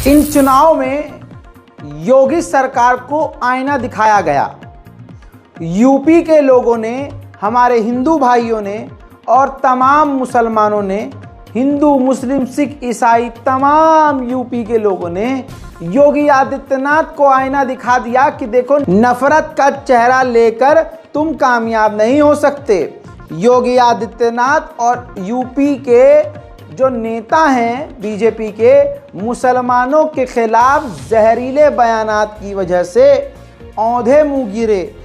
इन चुनाव में योगी सरकार को आईना दिखाया गया। यूपी के लोगों ने, हमारे हिंदू भाइयों ने और तमाम मुसलमानों ने, हिंदू मुस्लिम सिख ईसाई तमाम यूपी के लोगों ने योगी आदित्यनाथ को आईना दिखा दिया कि देखो, नफरत का चेहरा लेकर तुम कामयाब नहीं हो सकते। योगी आदित्यनाथ और यूपी के जो नेता हैं बीजेपी के, मुसलमानों के खिलाफ जहरीले बयानात की वजह से औंधे मुंह गिरे।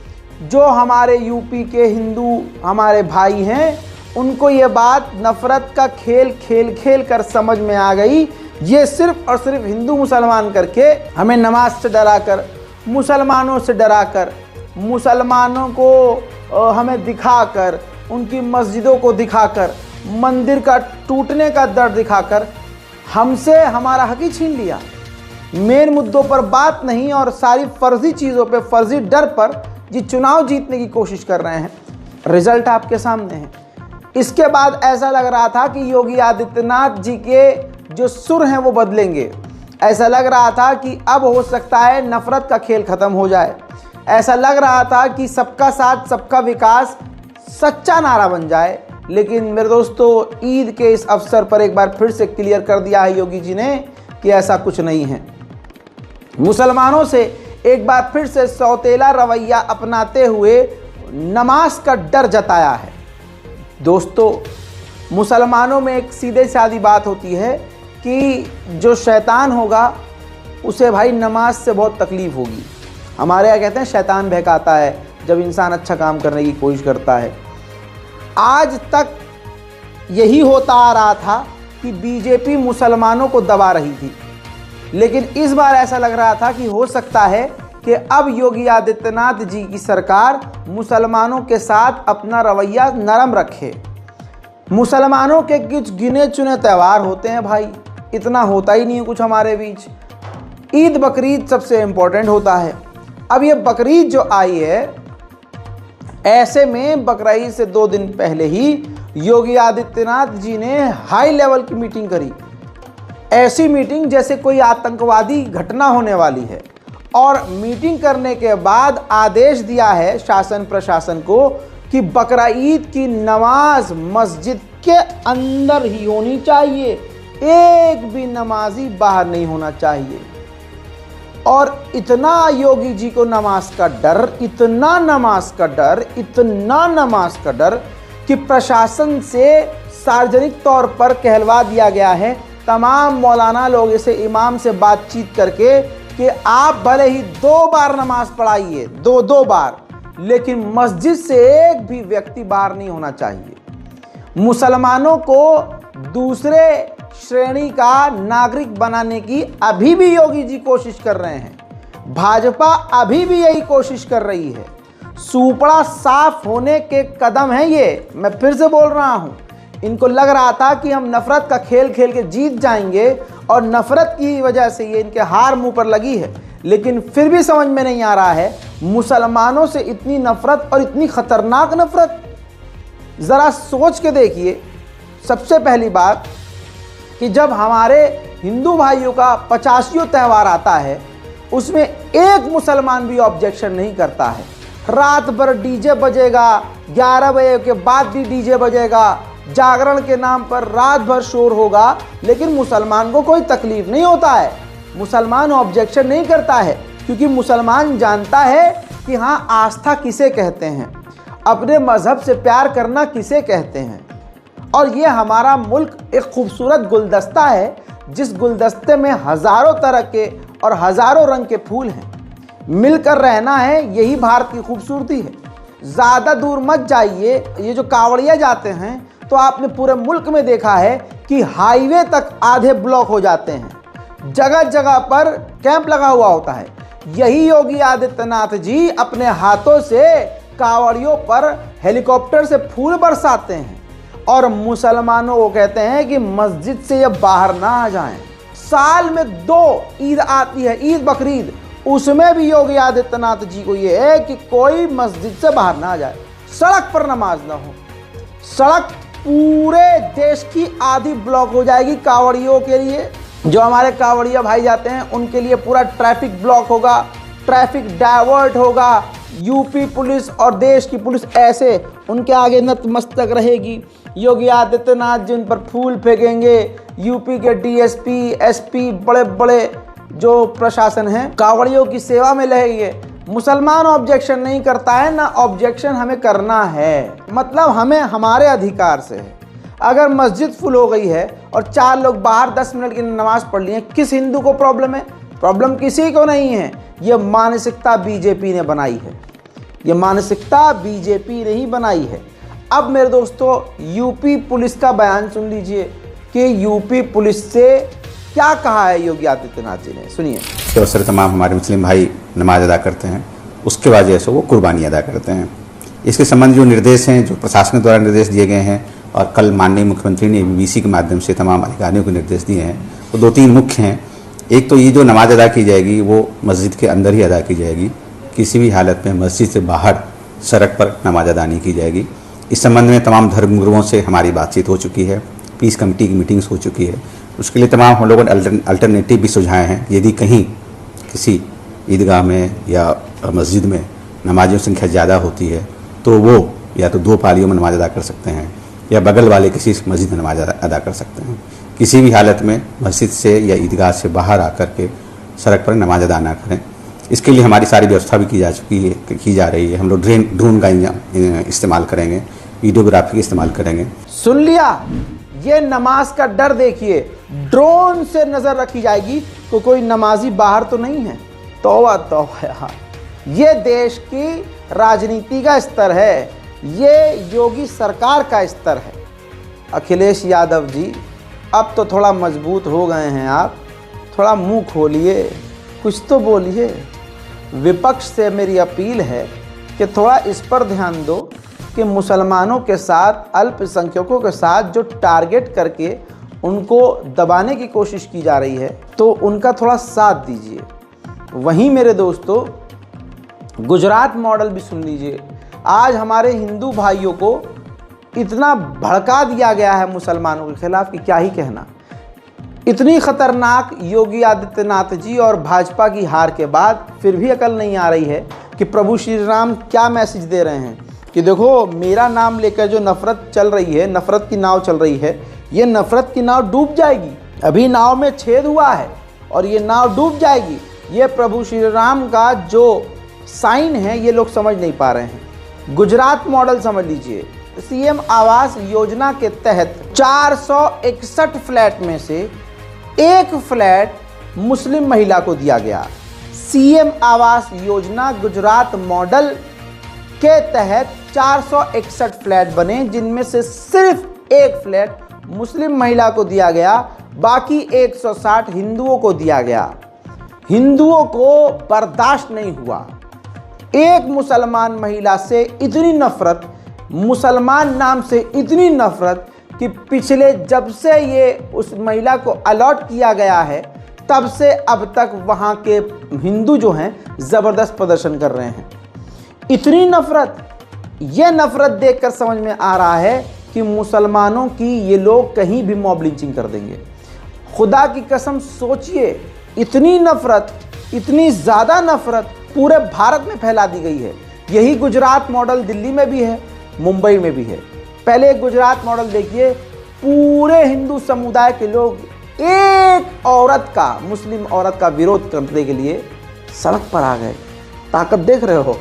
जो हमारे यूपी के हिंदू हमारे भाई हैं, उनको ये बात नफरत का खेल खेल खेल कर समझ में आ गई। ये सिर्फ और सिर्फ हिंदू मुसलमान करके हमें नमाज से डराकर, मुसलमानों से डराकर, मुसलमानों को हमें दिखाकर, उनकी मस्जिदों को दिखाकर, मंदिर का टूटने का डर दिखाकर हमसे हमारा हक ही छीन लिया। मेन मुद्दों पर बात नहीं और सारी फर्जी चीज़ों पे, फर्जी डर पर ये चुनाव जीतने की कोशिश कर रहे हैं। रिजल्ट आपके सामने है। इसके बाद ऐसा लग रहा था कि योगी आदित्यनाथ जी के जो सुर हैं वो बदलेंगे। ऐसा लग रहा था कि अब हो सकता है नफरत का खेल खत्म हो जाए। ऐसा लग रहा था कि सबका साथ सबका विकास सच्चा नारा बन जाए। लेकिन मेरे दोस्तों, ईद के इस अवसर पर एक बार फिर से क्लियर कर दिया है योगी जी ने कि ऐसा कुछ नहीं है। मुसलमानों से एक बार फिर से सौतेला रवैया अपनाते हुए नमाज का डर जताया है। दोस्तों, मुसलमानों में एक सीधे सादी बात होती है कि जो शैतान होगा उसे भाई नमाज से बहुत तकलीफ़ होगी। हमारे यहाँ कहते हैं शैतान बहकाता है जब इंसान अच्छा काम करने की कोशिश करता है। आज तक यही होता आ रहा था कि बीजेपी मुसलमानों को दबा रही थी, लेकिन इस बार ऐसा लग रहा था कि हो सकता है कि अब योगी आदित्यनाथ जी की सरकार मुसलमानों के साथ अपना रवैया नरम रखे। मुसलमानों के कुछ गिने चुने त्यौहार होते हैं भाई, इतना होता ही नहीं कुछ हमारे बीच। ईद बकरीद सबसे इम्पोर्टेंट होता है। अब ये बकरीद जो आई है, ऐसे में बकरीद से 2 दिन पहले ही योगी आदित्यनाथ जी ने हाई लेवल की मीटिंग करी। ऐसी मीटिंग जैसे कोई आतंकवादी घटना होने वाली है। और मीटिंग करने के बाद आदेश दिया है शासन प्रशासन को कि बकरीद की नमाज मस्जिद के अंदर ही होनी चाहिए, एक भी नमाजी बाहर नहीं होना चाहिए। और इतना योगी जी को नमाज का डर, इतना नमाज का डर, इतना नमाज का डर कि प्रशासन से सार्वजनिक तौर पर कहलवा दिया गया है तमाम मौलाना लोग से, इमाम से बातचीत करके कि आप भले ही 2 बार नमाज पढ़ाइए, 2 बार, लेकिन मस्जिद से एक भी व्यक्ति बाहर नहीं होना चाहिए। मुसलमानों को दूसरे श्रेणी का नागरिक बनाने की अभी भी योगी जी कोशिश कर रहे हैं। भाजपा अभी भी यही कोशिश कर रही है। सूपड़ा साफ होने के कदम है ये। मैं फिर से बोल रहा हूं, इनको लग रहा था कि हम नफरत का खेल खेल के जीत जाएंगे और नफरत की वजह से ये इनके हार मुंह पर लगी है, लेकिन फिर भी समझ में नहीं आ रहा है मुसलमानों से इतनी नफरत और इतनी खतरनाक नफरत। ज़रा सोच के देखिए। सबसे पहली बात कि जब हमारे हिंदू भाइयों का 85वां त्यौहार आता है, उसमें एक मुसलमान भी ऑब्जेक्शन नहीं करता है। रात भर डीजे बजेगा, 11 बजे के बाद भी डीजे बजेगा, जागरण के नाम पर रात भर शोर होगा, लेकिन मुसलमान को कोई तकलीफ नहीं होता है। मुसलमान ऑब्जेक्शन नहीं करता है, क्योंकि मुसलमान जानता है कि हाँ, आस्था किसे कहते हैं, अपने मज़हब से प्यार करना किसे कहते हैं। और ये हमारा मुल्क एक खूबसूरत गुलदस्ता है, जिस गुलदस्ते में हज़ारों तरह के और हज़ारों रंग के फूल हैं। मिलकर रहना है, यही भारत की खूबसूरती है। ज़्यादा दूर मत जाइए। ये जो कांवड़िया जाते हैं तो आपने पूरे मुल्क में देखा है कि हाईवे तक आधे ब्लॉक हो जाते हैं, जगह जगह पर कैंप लगा हुआ होता है। यही योगी आदित्यनाथ जी अपने हाथों से कांवड़ियों पर हेलीकॉप्टर से फूल बरसाते हैं और मुसलमानों को कहते हैं कि मस्जिद से ये बाहर ना आ जाएं। साल में 2 ईद आती है, ईद बकरीद, उसमें भी योगी आदित्यनाथ जी को ये है कि कोई मस्जिद से बाहर ना आ जाए, सड़क पर नमाज ना हो। सड़क पूरे देश की आधी ब्लॉक हो जाएगी कांवड़ियों के लिए, जो हमारे कांवड़िया भाई जाते हैं उनके लिए पूरा ट्रैफिक ब्लॉक होगा, ट्रैफिक डाइवर्ट होगा। यूपी पुलिस और देश की पुलिस ऐसे उनके आगे नतमस्तक रहेगी। योगी आदित्यनाथ जी उन पर फूल फेंकेंगे। यूपी के डीएसपी, एसपी, बड़े बड़े जो प्रशासन है कांवड़ियों की सेवा में लगेंगे। मुसलमान ऑब्जेक्शन नहीं करता है, ना ऑब्जेक्शन हमें करना है, मतलब हमें हमारे अधिकार से है। अगर मस्जिद फुल हो गई है और 4 लोग बाहर 10 मिनट की नमाज पढ़ लिए, किस हिंदू को प्रॉब्लम है? प्रॉब्लम किसी को नहीं है। ये मानसिकता बीजेपी ने बनाई है, ये मानसिकता बीजेपी ने ही बनाई है। अब मेरे दोस्तों यूपी पुलिस का बयान सुन लीजिए कि यूपी पुलिस से क्या कहा है योगी आदित्यनाथ जी ने, सुनिए। इसके अवसर तमाम हमारे मुस्लिम भाई नमाज अदा करते हैं, उसके बाद जैसे वो कुर्बानी अदा करते हैं। इसके संबंध जो निर्देश हैं, जो प्रशासन द्वारा निर्देश दिए गए हैं और कल माननीय मुख्यमंत्री ने बीबीसी के माध्यम से तमाम अधिकारियों को निर्देश दिए हैं, वो 2-3 मुख्य हैं। एक तो ये जो नमाज अदा की जाएगी वो मस्जिद के अंदर ही अदा की जाएगी, किसी भी हालत में मस्जिद से बाहर सड़क पर नमाज अदा नहीं की जाएगी। इस संबंध में तमाम धर्मगुरुओं से हमारी बातचीत हो चुकी है, पीस कमेटी की मीटिंग्स हो चुकी है। उसके लिए तमाम हम लोगों ने अल्टरनेटिव भी सुझाए हैं। यदि कहीं किसी ईदगाह में या मस्जिद में नमाजियों की संख्या ज़्यादा होती है तो वो या तो 2 पालियों में नमाज अदा कर सकते हैं या बगल वाले किसी मस्जिद में नमाज अदा कर सकते हैं। किसी भी हालत में मस्जिद से या ईदगाह से बाहर आकर के सड़क पर नमाज अदा ना करें। इसके लिए हमारी सारी व्यवस्था भी की जा रही है। हम लोग ड्रोन का इस्तेमाल करेंगे, वीडियोग्राफी का इस्तेमाल करेंगे। सुन लिया, ये नमाज का डर देखिए, ड्रोन से नजर रखी जाएगी तो कोई नमाजी बाहर तो नहीं है। तौबा तौबा यार, ये देश की राजनीति का स्तर है, ये योगी सरकार का स्तर है। अखिलेश यादव जी अब तो थोड़ा मजबूत हो गए हैं, आप थोड़ा मुंह खोलिए, कुछ तो बोलिए। विपक्ष से मेरी अपील है कि थोड़ा इस पर ध्यान दो कि मुसलमानों के साथ, अल्पसंख्यकों के साथ जो टारगेट करके उनको दबाने की कोशिश की जा रही है, तो उनका थोड़ा साथ दीजिए। वहीं मेरे दोस्तों, गुजरात मॉडल भी सुन लीजिए। आज हमारे हिंदू भाइयों को इतना भड़का दिया गया है मुसलमानों के खिलाफ कि क्या ही कहना। इतनी खतरनाक योगी आदित्यनाथ जी और भाजपा की हार के बाद फिर भी अकल नहीं आ रही है कि प्रभु श्री राम क्या मैसेज दे रहे हैं कि देखो, मेरा नाम लेकर जो नफरत चल रही है, नफरत की नाव चल रही है, ये नफरत की नाव डूब जाएगी। अभी नाव में छेद हुआ है और ये नाव डूब जाएगी। ये प्रभु श्री राम का जो साइन है ये लोग समझ नहीं पा रहे हैं। गुजरात मॉडल समझ लीजिए। सीएम आवास योजना के तहत 461 फ्लैट में से 1 फ्लैट मुस्लिम महिला को दिया गया। सीएम आवास योजना गुजरात मॉडल के तहत 461 फ्लैट बने, जिनमें से सिर्फ 1 फ्लैट मुस्लिम महिला को दिया गया, बाकी 160 हिंदुओं को दिया गया। हिंदुओं को बर्दाश्त नहीं हुआ। एक मुसलमान महिला से इतनी नफरत, मुसलमान नाम से इतनी नफरत कि पिछले जब से ये उस महिला को अलॉट किया गया है तब से अब तक वहाँ के हिंदू जो हैं ज़बरदस्त प्रदर्शन कर रहे हैं। इतनी नफरत, ये नफरत देखकर समझ में आ रहा है कि मुसलमानों की ये लोग कहीं भी मॉब लिंचिंग कर देंगे। खुदा की कसम सोचिए, इतनी नफरत, इतनी ज़्यादा नफरत पूरे भारत में फैला दी गई है। यही गुजरात मॉडल दिल्ली में भी है, मुंबई में भी है। पहले गुजरात मॉडल देखिए, पूरे हिंदू समुदाय के लोग एक औरत का, मुस्लिम औरत का विरोध करने के लिए सड़क पर आ गए। ताकत देख रहे हो,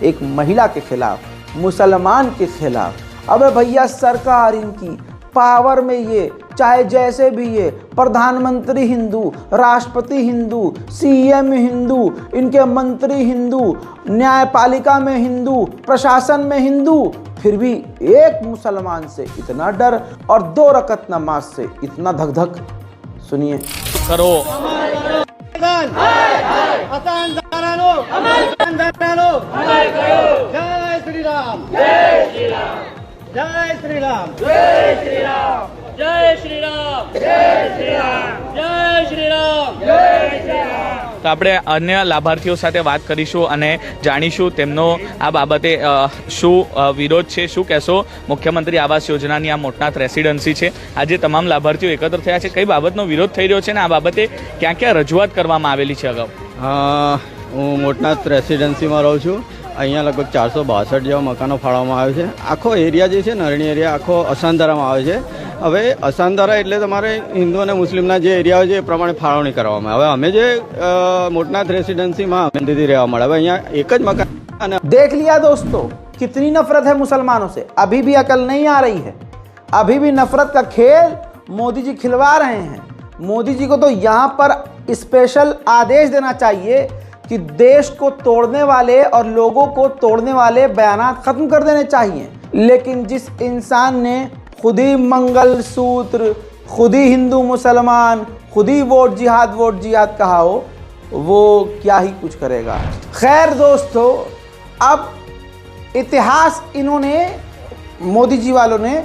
एक महिला के खिलाफ, मुसलमान के खिलाफ। अबे भैया, सरकार इनकी पावर में, ये चाहे जैसे भी ये प्रधानमंत्री हिंदू, राष्ट्रपति हिंदू, सीएम हिंदू, इनके मंत्री हिंदू, न्यायपालिका में हिंदू, प्रशासन में हिंदू, फिर भी एक मुसलमान से इतना डर और 2 रकत नमाज से इतना धक धक। सुनिए। करो जय श्री राम, जय श्री राम, जय श्री राम, जय श्री राम, जय श्री राम, जय श्री राम, जय श्री राम, जय श्री राम। તો આપણે અન્ય લાભાર્થીઓ સાથે વાત કરીશું અને જાણીશું તેમનો આ બાબતે શું વિરોધ છે, શું કહેશો. મુખ્યમંત્રી આવાસ યોજનાની આ મોટનાથ રેસિડેન્સી છે, આજે તમામ લાભાર્થીઓ એકત્ર થયા છે, કઈ બાબતનો વિરોધ થઈ રહ્યો છે ને આ બાબતે ક્યાં ક્યાં રજૂઆત કરવામાં આવેલી છે અગાઉ? હું મોટનાથ રેસિડેન્સીમાં રહું છું. અહીંયા લગભગ 462 જેવા મકાનો ફાળવવામાં આવે છે. આખો એરિયા જે છે નરણી એરિયા આખો અસાનધારામાં આવે છે. હવે અસાનધારા એટલે તમારે હિન્દુ અને મુસ્લિમના જે એરિયા છે એ પ્રમાણે ફાળવણી કરવામાં આવે. હવે અમે જે મોટનાથ રેસિડેન્સીમાં દીદી રહેવા મળે, હવે અહીંયા એક જ મકાન. देख लिया दोस्तों, कितनी नफरत है मुसलमानों से. अभी भी अकल नहीं आ रही है, अभी भी नफरत का खेल मोदी जी खिलवा रहे हैं. मोदी जी को तो यहाँ पर स्पेशल आदेश देना चाहिए कि देश को तोड़ने वाले और लोगों को तोड़ने वाले बयानात खत्म कर देने चाहिए. लेकिन जिस इंसान ने खुद ही मंगल सूत्र, खुद ही हिंदू मुसलमान, खुद ही वोट जिहाद कहा हो, वो क्या ही कुछ करेगा. खैर दोस्तों, अब इतिहास इन्होंने मोदी जी वालों ने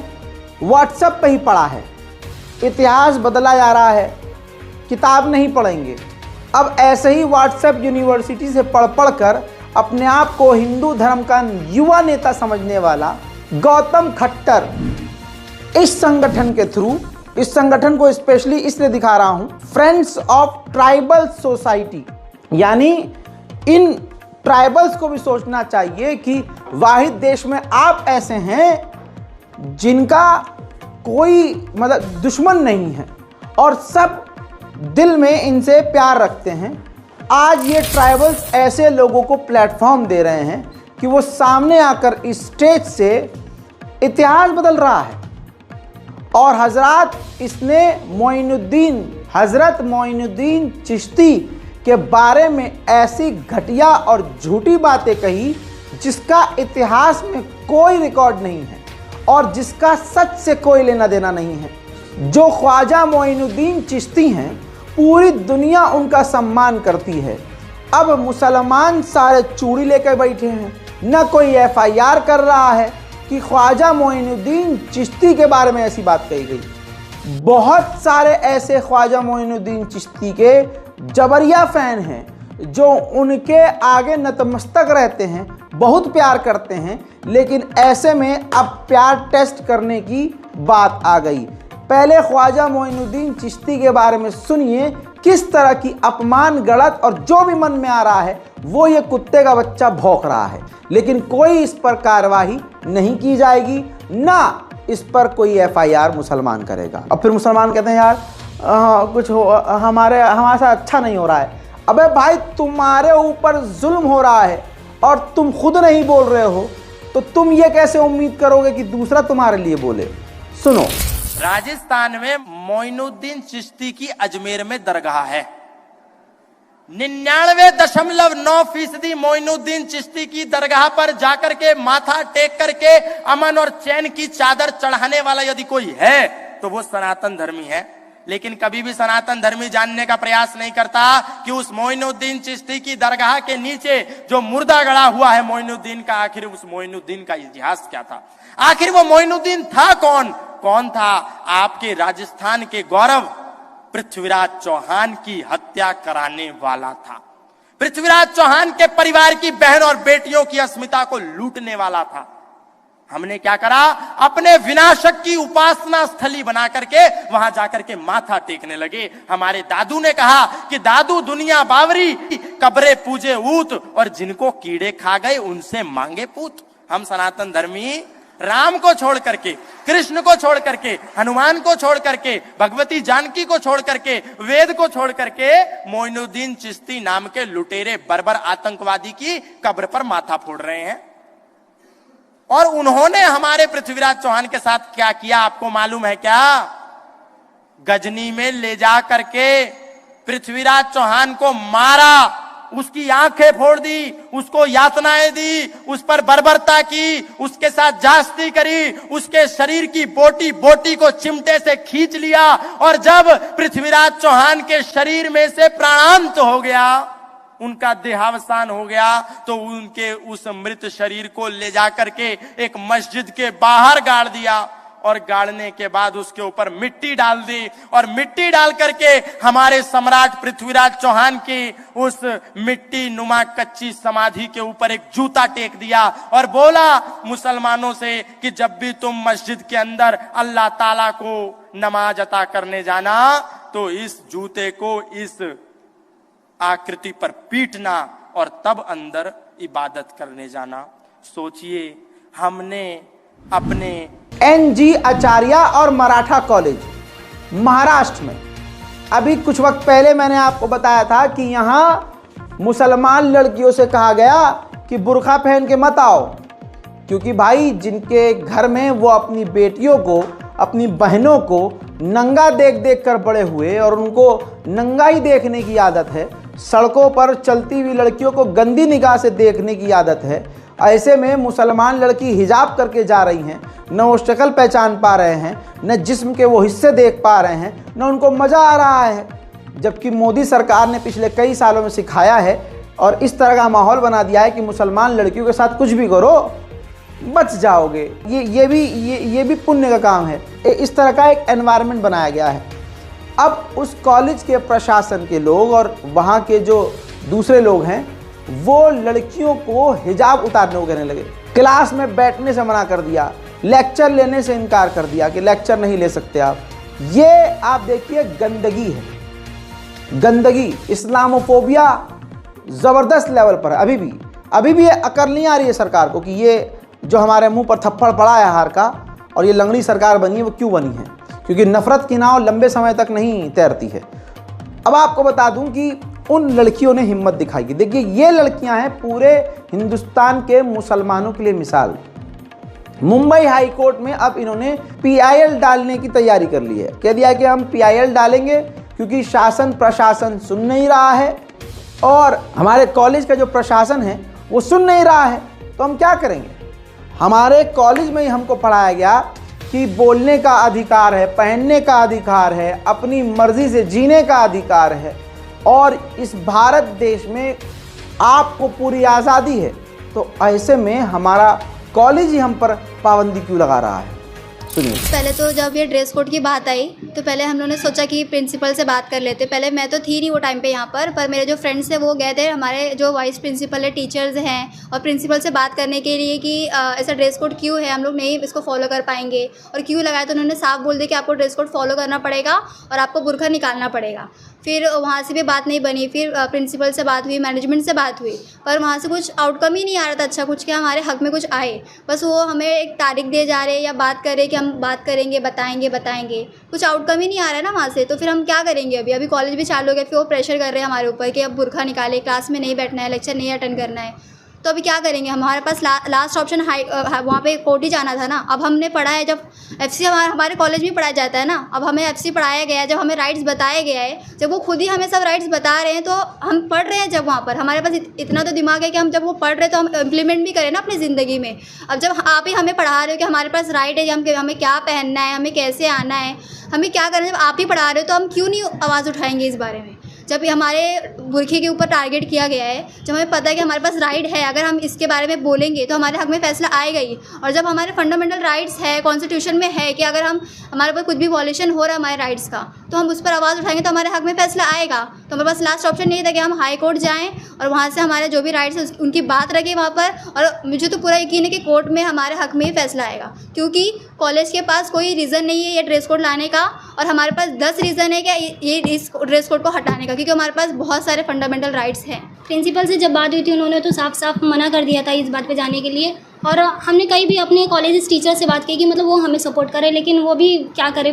व्हाट्सएप पे ही पढ़ा है. इतिहास बदला जा रहा है, किताब नहीं पढ़ेंगे. अब ऐसे ही व्हाट्सएप यूनिवर्सिटी से पढ़ कर अपने आप को हिंदू धर्म का युवा नेता समझने वाला गौतम खट्टर इस संगठन के थ्रू, इस संगठन को स्पेशली इसलिए दिखा रहा हूं, फ्रेंड्स ऑफ ट्राइबल सोसाइटी, यानी इन ट्राइबल्स को भी सोचना चाहिए कि वाहिद देश में आप ऐसे हैं जिनका कोई मतलब दुश्मन नहीं है और सब दिल में इनसे प्यार रखते हैं. आज ये ट्राइबल्स ऐसे लोगों को प्लेटफॉर्म दे रहे हैं कि वो सामने आकर इस स्टेज से इतिहास बदल रहा है. और हजरत इसने हजरत मोइनुद्दीन चिश्ती के बारे में ऐसी घटिया और झूठी बातें कही जिसका इतिहास में कोई रिकॉर्ड नहीं है और जिसका सच से कोई लेना देना नहीं है. जो ख्वाजा मोइनुद्दीन चिश्ती हैं, पूरी दुनिया उनका सम्मान करती है. अब मुसलमान सारे चूड़ी लेकर बैठे हैं, न कोई FIR कर रहा है कि ख्वाजा मोइनुद्दीन चिश्ती के बारे में ऐसी बात कही गई. बहुत सारे ऐसे ख्वाजा मोइनुद्दीन चिश्ती के जबरिया फैन हैं जो उनके आगे नतमस्तक रहते हैं, बहुत प्यार करते हैं. लेकिन ऐसे में अब प्यार टेस्ट करने की बात आ गई. पहले ख्वाजा मोइनुद्दीन चिश्ती के बारे में सुनिए किस तरह की अपमान, गलत और जो भी मन में आ रहा है वो ये कुत्ते का बच्चा भौंक रहा है. लेकिन कोई इस पर कार्रवाई नहीं की जाएगी, ना इस पर कोई FIR मुसलमान करेगा. अब फिर मुसलमान कहते हैं यार कुछ हो, हमारे साथ अच्छा नहीं हो रहा है. अबे भाई, तुम्हारे ऊपर जुल्म हो रहा है और तुम खुद नहीं बोल रहे हो, तो तुम ये कैसे उम्मीद करोगे कि दूसरा तुम्हारे लिए बोले. सुनो, राजस्थान में मोइनुद्दीन चिश्ती की अजमेर में दरगाह है. 99.9% मोइनुद्दीन चिश्ती की दरगाह पर जाकर के माथा टेक करके अमन और चैन की चादर चढ़ाने वाला यदि कोई है तो वो सनातन धर्मी है. लेकिन कभी भी सनातन धर्मी जानने का प्रयास नहीं करता कि उस मोइनुद्दीन चिश्ती की दरगाह के नीचे जो मुर्दा गड़ा हुआ है मोइनुद्दीन का, आखिर उस मोइनुद्दीन का इतिहास क्या था. आखिर वो मोइनुद्दीन था कौन था. आपके राजस्थान के गौरव पृथ्वीराज चौहान की हत्या कराने वाला था. पृथ्वीराज चौहान के परिवार की बहन और बेटियों की अस्मिता को लूटने वाला था. हमने क्या करा, अपने विनाशक की उपासना स्थली बना करके वहां जाकर के माथा टेकने लगे. हमारे दादू ने कहा कि दादू दुनिया बावरी, कब्रे पूजे ऊत और जिनको कीड़े खा गए उनसे मांगे पूत. हम सनातन धर्मी राम को छोड़ करके, कृष्ण को छोड़ करके, हनुमान को छोड़ करके, भगवती जानकी को छोड़ करके, वेद को छोड़ करके मोइनुद्दीन चिश्ती नाम के लुटेरे बर्बर आतंकवादी की कब्र पर माथा फोड़ रहे हैं. और उन्होंने हमारे पृथ्वीराज चौहान के साथ क्या किया आपको मालूम है क्या? गजनी में ले जा करके पृथ्वीराज चौहान को मारा, उसकी आंखें फोड़ दी, उसको यातनाएं दी, उस पर बर्बरता की, उसके साथ जास्ती करी, उसके शरीर की बोटी बोटी को चिमटे से खींच लिया. और जब पृथ्वीराज चौहान के शरीर में से प्राणांत हो गया, उनका देहावसान हो गया, तो उनके उस मृत शरीर को ले जाकर के एक मस्जिद के बाहर गाड़ दिया. और गाड़ने के बाद उसके ऊपर मिट्टी डाल दी और मिट्टी डाल करके हमारे सम्राट पृथ्वीराज चौहान की उस मिट्टी नुमा कच्ची समाधि के ऊपर एक जूता टेक दिया और बोला मुसलमानों से कि जब भी तुम मस्जिद के अंदर अल्लाह ताला को नमाज अता करने जाना तो इस जूते को इस आकृति पर पीटना और तब अंदर इबादत करने जाना। सोचिए, हमने अपने NG आचार्य और मराठा कॉलेज महाराष्ट्र में, अभी कुछ वक्त पहले मैंने आपको बताया था कि यहाँ मुसलमान लड़कियों से कहा गया कि बुर्का पहन के मत आओ, क्योंकि भाई जिनके घर में वो अपनी बेटियों को, अपनी बहनों को नंगा देख देख कर बड़े हुए और उनको नंगा ही देखने की आदत है, सड़कों पर चलती हुई लड़कियों को गंदी निगाह से देखने की आदत है, ऐसे में मुसलमान लड़की हिजाब करके जा रही हैं, न वो शक्ल पहचान पा रहे हैं, न जिस्म के वो हिस्से देख पा रहे हैं, न उनको मज़ा आ रहा है। जबकि मोदी सरकार ने पिछले कई सालों में सिखाया है और इस तरह का माहौल बना दिया है कि मुसलमान लड़कियों के साथ कुछ भी करो बच जाओगे। ये भी पुण्य का काम है। इस तरह का एक एनवायरनमेंट बनाया गया है। अब उस कॉलेज के प्रशासन के लोग और वहाँ के जो दूसरे लोग हैं वो लड़कियों को हिजाब उतारने को कहने लगे, क्लास में बैठने से मना कर दिया, लेक्चर लेने से इनकार कर दिया कि लेक्चर नहीं ले सकते आप। ये आप देखिए गंदगी है, गंदगी, इस्लामोफोबिया ज़बरदस्त लेवल पर है। अभी भी ये अकल नहीं आ रही है सरकार को कि ये जो हमारे मुंह पर थप्पड़ पड़ा है हार का और ये लंगड़ी सरकार बनी है वो क्यों बनी है, क्योंकि नफरत की नाव लंबे समय तक नहीं तैरती है। अब आपको बता दूं कि उन लड़कियों ने हिम्मत दिखाई। देखिए ये लड़कियां हैं पूरे हिंदुस्तान के मुसलमानों के लिए मिसाल। मुंबई हाई कोर्ट में अब इन्होंने PIL डालने की तैयारी कर ली है। कह दिया कि हम PIL डालेंगे क्योंकि शासन प्रशासन सुन नहीं रहा है और हमारे कॉलेज का जो प्रशासन है वो सुन नहीं रहा है, तो हम क्या करेंगे। हमारे कॉलेज में ही हमको पढ़ाया गया कि बोलने का अधिकार है, पहनने का अधिकार है, अपनी मर्जी से जीने का अधिकार है और इस भारत देश में आपको पूरी आज़ादी है। तो ऐसे में हमारा कॉलेज ही हम पर पाबंदी क्यों लगा रहा है। सुनिए। पहले तो जब ये ड्रेस कोड की बात आई तो पहले हम लोगों ने सोचा कि प्रिंसिपल से बात कर लेते। पहले मैं तो थी नहीं वो टाइम पे यहाँ पर मेरे जो फ्रेंड्स थे वो गए थे, हमारे जो वाइस प्रिंसिपल है, टीचर्स हैं, और प्रिंसिपल से बात करने के लिए कि ऐसा ड्रेस कोड क्यों है, हम लोग नहीं इसको फॉलो कर पाएंगे और क्यों लगाया। तो उन्होंने साफ बोल दिया कि आपको ड्रेस कोड फॉलो करना पड़ेगा और आपको बुर्का निकालना पड़ेगा। फिर वहाँ से भी बात नहीं बनी, फिर प्रिंसिपल से बात हुई, मैनेजमेंट से बात हुई, पर वहाँ से कुछ आउटकम ही नहीं आ रहा था अच्छा, कुछ क्या हमारे हक में कुछ आए। बस वो हमें एक तारीख दे जा रहे या बात कर रहे कि हम बात करेंगे, बताएंगे, कुछ आउटकम ही नहीं आ रहा है ना वहाँ से। तो फिर हम क्या करेंगे। अभी कॉलेज भी चालू हो गया, फिर वो प्रेशर कर रहे हैं हमारे ऊपर कि अब बुर्का निकाले, क्लास में नहीं बैठना है, लेक्चर नहीं अटेंड करना है। तो अभी क्या करेंगे। हमारे पास लास्ट ऑप्शन वहाँ पे कोर्ट ही जाना था ना। अब हमने पढ़ा है, जब FC हमारे कॉलेज में पढ़ाया जाता है ना, अब हमें FC पढ़ाया गया है, जब हमें राइट्स बताया गया है, जब वो खुद ही हमें सब राइट्स बता रहे हैं तो हम पढ़ रहे हैं। जब वहाँ पर हमारे पास इतना तो दिमाग है कि हम जब वो पढ़ रहे हैं तो हम इम्प्लीमेंट भी करें ना अपनी ज़िंदगी में। अब जब आप ही हमें पढ़ा रहे हो कि हमारे पास राइट है, हमें क्या पहनना है, हमें कैसे आना है, हमें क्या करना है, जब आप ही पढ़ा रहे हो तो हम क्यों नहीं आवाज़ उठाएंगे इस बारे में। जब हमारे बुरखे के ऊपर टारगेट किया गया है, जब हमें पता है कि हमारे पास राइट है, अगर हम इसके बारे में बोलेंगे तो हमारे हक में फैसला आएगा ही। और जब हमारे फंडामेंटल राइट्स है, कॉन्स्टिट्यूशन में है कि अगर हमारे पास कुछ भी वॉल्यूशन हो रहा है हमारे राइट्स का, तो हम उस पर आवाज़ उठाएंगे तो हमारे हक में फैसला आएगा। तो हमारे पास लास्ट ऑप्शन नहीं था कि हम हाई कोर्ट जाएँ और वहाँ से हमारे जो भी राइट्स है उनकी बात रखें वहाँ पर। और मुझे तो पूरा यकीन है कि कोर्ट में हमारे हक में ही फैसला आएगा, क्योंकि कॉलेज के पास कोई रीज़न नहीं है ये ड्रेस कोड लाने का और हमारे पास 10 रीज़न है कि ये इस ड्रेस कोड को हटाने का, क्योंकि हमारे पास बहुत सारे फंडामेंटल राइट्स हैं। प्रिंसिपल से जब बात हुई थी उन्होंने तो साफ साफ मना कर दिया था इस बात पे जाने के लिए। और हमने कई भी अपने कॉलेज टीचर से बात की कि मतलब वो हमें सपोर्ट करे, लेकिन वो भी क्या करे,